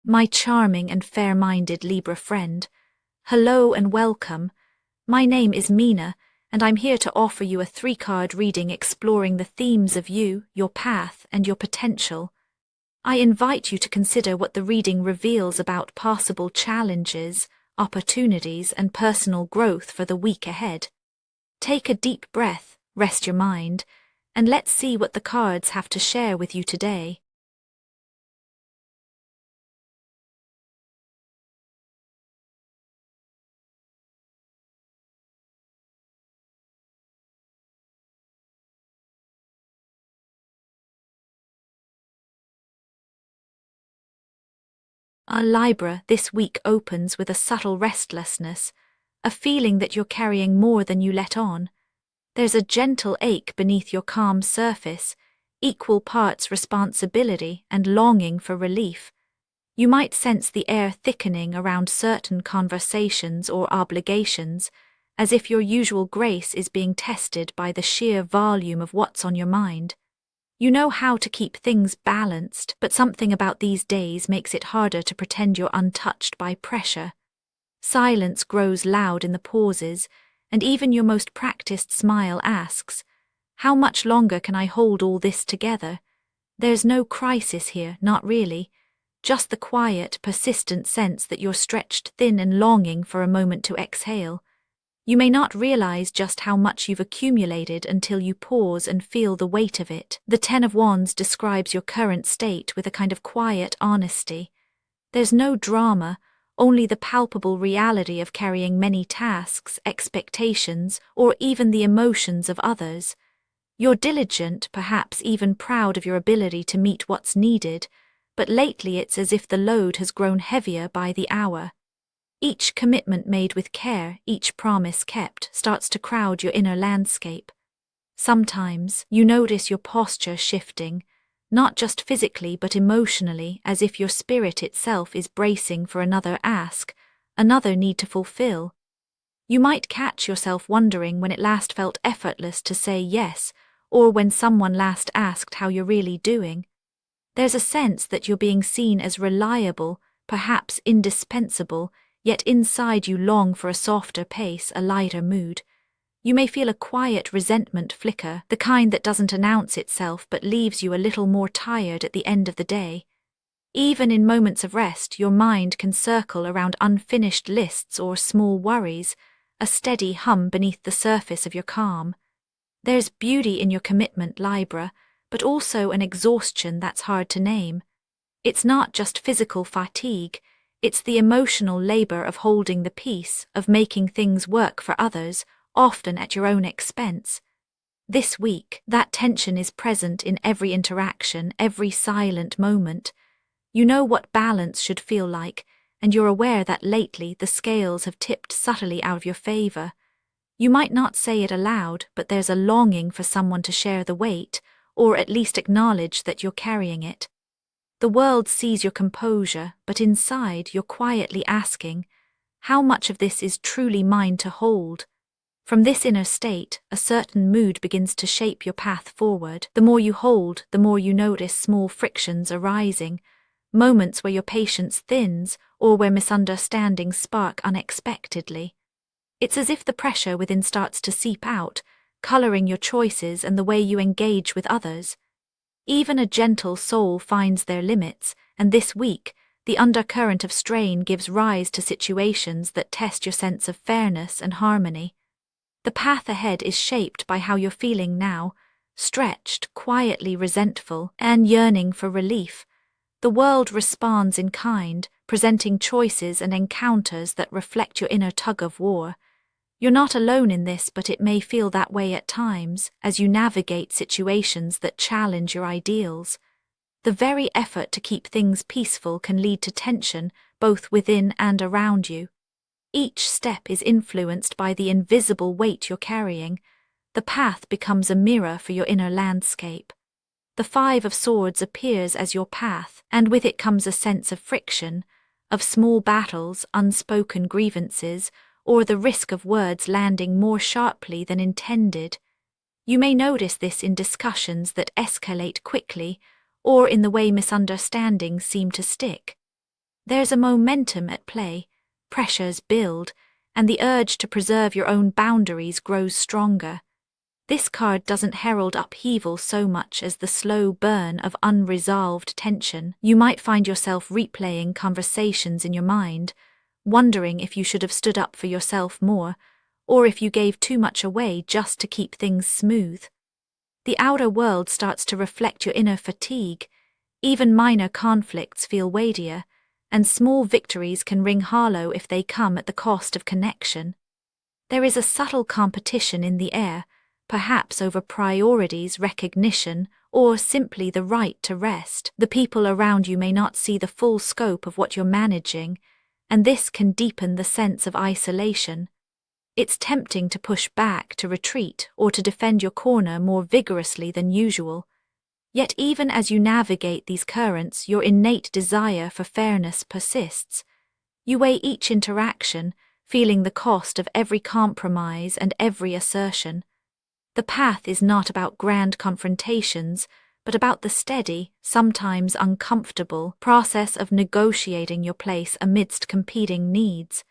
My charming and fair-minded Libra friend, hello and welcome. My name is Mina, and I'm here to offer you a 3-card reading exploring the themes of you, your path, and your potential. I invite you to consider what the reading reveals about possible challenges, opportunities, and personal growth for the week ahead. Take a deep breath, rest your mind, and let's see what the cards have to share with you today. Libra this week opens with a subtle restlessness, a feeling that you're carrying more than you let on. There's a gentle ache beneath your calm surface, equal parts responsibility and longing for relief. You might sense the air thickening around certain conversations or obligations, as if your usual grace is being tested by the sheer volume of what's on your mind. You know how to keep things balanced, but something about these days makes it harder to pretend you're untouched by pressure. Silence grows loud in the pauses, and even your most practiced smile asks, "How much longer can I hold all this together?" There's no crisis here, not really. Just the quiet, persistent sense that you're stretched thin and longing for a moment to exhale. You may not realize just how much you've accumulated until you pause and feel the weight of it. The Ten of Wands describes your current state with a kind of quiet honesty. There's no drama, only the palpable reality of carrying many tasks, expectations, or even the emotions of others. You're diligent, perhaps even proud of your ability to meet what's needed, but lately it's as if the load has grown heavier by the hour. Each commitment made with care, each promise kept, starts to crowd your inner landscape. Sometimes you notice your posture shifting, not just physically but emotionally, as if your spirit itself is bracing for another ask, another need to fulfill. You might catch yourself wondering when it last felt effortless to say yes, or when someone last asked how you're really doing. There's a sense that you're being seen as reliable, perhaps indispensable, yet inside you long for a softer pace, a lighter mood. You may feel a quiet resentment flicker, the kind that doesn't announce itself but leaves you a little more tired at the end of the day. Even in moments of rest, your mind can circle around unfinished lists or small worries, a steady hum beneath the surface of your calm. There's beauty in your commitment, Libra, but also an exhaustion that's hard to name. It's not just physical fatigue, it's the emotional labor of holding the peace, of making things work for others, often at your own expense. This week, that tension is present in every interaction, every silent moment. You know what balance should feel like, and you're aware that lately the scales have tipped subtly out of your favor. You might not say it aloud, but there's a longing for someone to share the weight, or at least acknowledge that you're carrying it. The world sees your composure, but inside you're quietly asking, how much of this is truly mine to hold? From this inner state, a certain mood begins to shape your path forward. The more you hold, the more you notice small frictions arising, moments where your patience thins or where misunderstandings spark unexpectedly. It's as if the pressure within starts to seep out, coloring your choices and the way you engage with others. Even a gentle soul finds their limits, and this week, the undercurrent of strain gives rise to situations that test your sense of fairness and harmony. The path ahead is shaped by how you're feeling now, stretched, quietly resentful, and yearning for relief. The world responds in kind, presenting choices and encounters that reflect your inner tug-of-war. You're not alone in this, but it may feel that way at times as you navigate situations that challenge your ideals. The very effort to keep things peaceful can lead to tension, both within and around you. Each step is influenced by the invisible weight you're carrying. The path becomes a mirror for your inner landscape. The Five of Swords appears as your path, and with it comes a sense of friction, of small battles, unspoken grievances, or the risk of words landing more sharply than intended. You may notice this in discussions that escalate quickly, or in the way misunderstandings seem to stick. There's a momentum at play, pressures build, and the urge to preserve your own boundaries grows stronger. This card doesn't herald upheaval so much as the slow burn of unresolved tension. You might find yourself replaying conversations in your mind, wondering if you should have stood up for yourself more, or if you gave too much away just to keep things smooth. The outer world starts to reflect your inner fatigue. Even minor conflicts feel weightier, and small victories can ring hollow if they come at the cost of connection. There is a subtle competition in the air, perhaps over priorities, recognition, or simply the right to rest. The people around you may not see the full scope of what you're managing, and this can deepen the sense of isolation. It's tempting to push back, to retreat, or to defend your corner more vigorously than usual. Yet even as you navigate these currents, your innate desire for fairness persists. You weigh each interaction, feeling the cost of every compromise and every assertion. The path is not about grand confrontations, but about the steady, sometimes uncomfortable, process of negotiating your place amidst competing needs.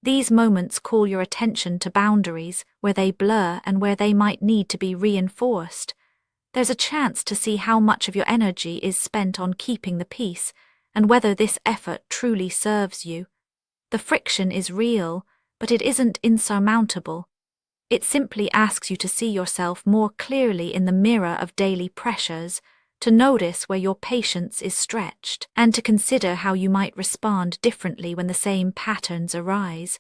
These moments call your attention to boundaries, where they blur and where they might need to be reinforced. There's a chance to see how much of your energy is spent on keeping the peace, and whether this effort truly serves you. The friction is real, but it isn't insurmountable. It simply asks you to see yourself more clearly in the mirror of daily pressures, to notice where your patience is stretched, and to consider how you might respond differently when the same patterns arise.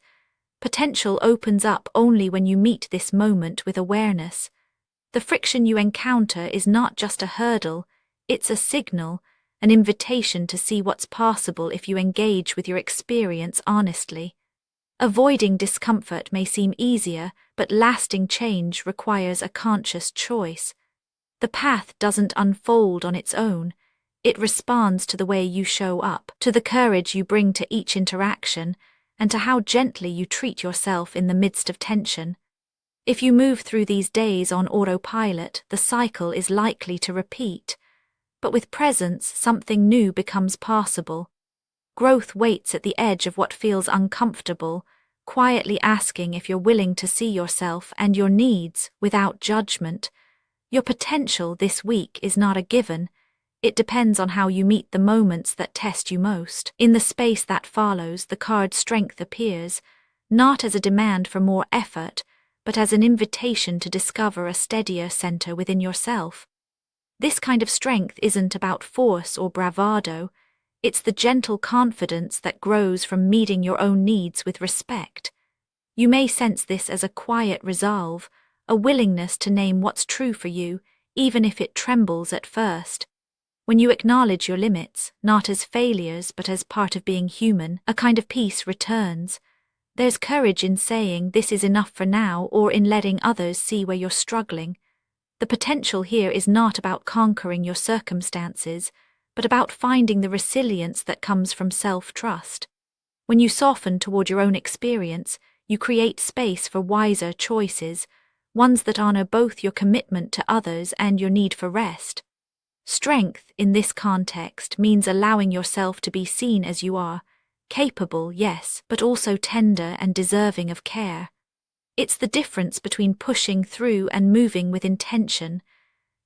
Potential opens up only when you meet this moment with awareness. The friction you encounter is not just a hurdle, it's a signal, an invitation to see what's possible if you engage with your experience honestly. Avoiding discomfort may seem easier, but lasting change requires a conscious choice. The path doesn't unfold on its own. It responds to the way you show up, to the courage you bring to each interaction, and to how gently you treat yourself in the midst of tension. If you move through these days on autopilot, the cycle is likely to repeat. But with presence, something new becomes possible. Growth waits at the edge of what feels uncomfortable, quietly asking if you're willing to see yourself and your needs without judgment. Your potential this week is not a given. It depends on how you meet the moments that test you most. In the space that follows, the card Strength appears, not as a demand for more effort, but as an invitation to discover a steadier center within yourself. This kind of strength isn't about force or bravado. It's the gentle confidence that grows from meeting your own needs with respect. You may sense this as a quiet resolve, a willingness to name what's true for you, even if it trembles at first. When you acknowledge your limits, not as failures but as part of being human, a kind of peace returns. There's courage in saying this is enough for now, or in letting others see where you're struggling. The potential here is not about conquering your circumstances, but about finding the resilience that comes from self-trust. When you soften toward your own experience, you create space for wiser choices, ones that honor both your commitment to others and your need for rest. Strength, in this context, means allowing yourself to be seen as you are, capable, yes, but also tender and deserving of care. It's the difference between pushing through and moving with intention.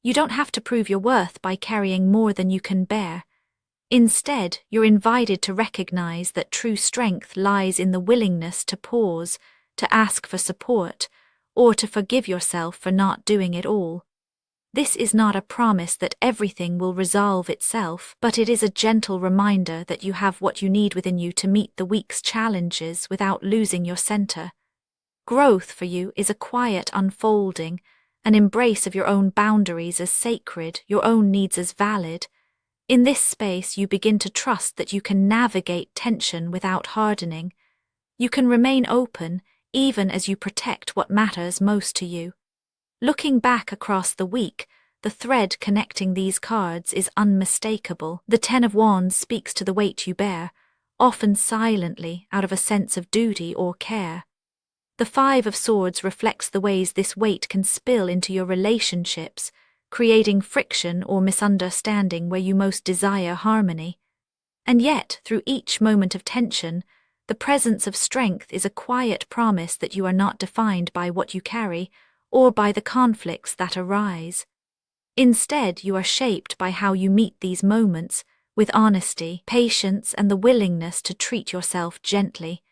You don't have to prove your worth by carrying more than you can bear. Instead, you're invited to recognize that true strength lies in the willingness to pause, to ask for support, or to forgive yourself for not doing it all. This is not a promise that everything will resolve itself, but it is a gentle reminder that you have what you need within you to meet the week's challenges without losing your center. Growth for you is a quiet unfolding, an embrace of your own boundaries as sacred, your own needs as valid. In this space, you begin to trust that you can navigate tension without hardening. You can remain open, even as you protect what matters most to you. Looking back across the week, the thread connecting these cards is unmistakable. The Ten of Wands speaks to the weight you bear, often silently, out of a sense of duty or care. The Five of Swords reflects the ways this weight can spill into your relationships, creating friction or misunderstanding where you most desire harmony. And yet, through each moment of tension, the presence of strength is a quiet promise that you are not defined by what you carry or by the conflicts that arise. Instead, you are shaped by how you meet these moments, with honesty, patience, and the willingness to treat yourself gently.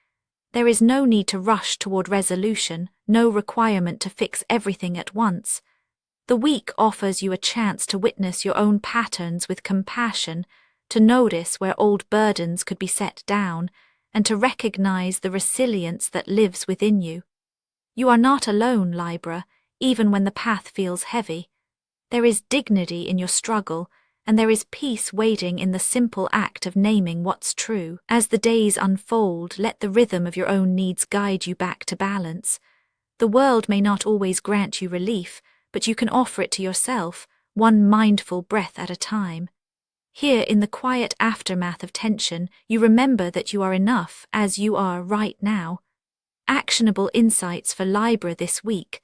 There is no need to rush toward resolution, no requirement to fix everything at once. The week offers you a chance to witness your own patterns with compassion, to notice where old burdens could be set down, and to recognize the resilience that lives within you. You are not alone, Libra, even when the path feels heavy. There is dignity in your struggle, and there is peace waiting in the simple act of naming what's true. As the days unfold, let the rhythm of your own needs guide you back to balance. The world may not always grant you relief, but you can offer it to yourself, one mindful breath at a time. Here, in the quiet aftermath of tension, you remember that you are enough as you are right now. Actionable insights for Libra this week.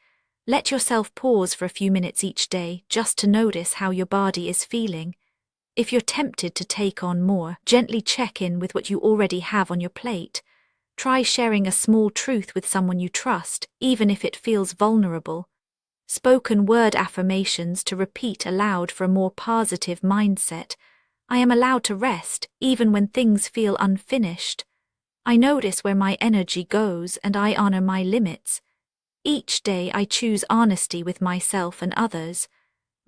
Let yourself pause for a few minutes each day just to notice how your body is feeling. If you're tempted to take on more, gently check in with what you already have on your plate. Try sharing a small truth with someone you trust, even if it feels vulnerable. Spoken word affirmations to repeat aloud for a more positive mindset. I am allowed to rest, even when things feel unfinished. I notice where my energy goes and I honor my limits. Each day I choose honesty with myself and others.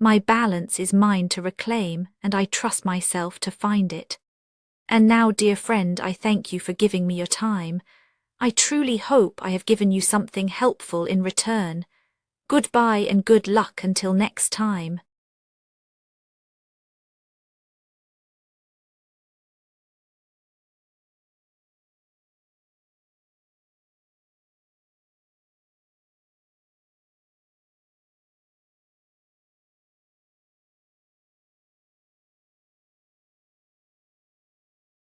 My balance is mine to reclaim, and I trust myself to find it. And now, dear friend, I thank you for giving me your time. I truly hope I have given you something helpful in return. Goodbye and good luck until next time.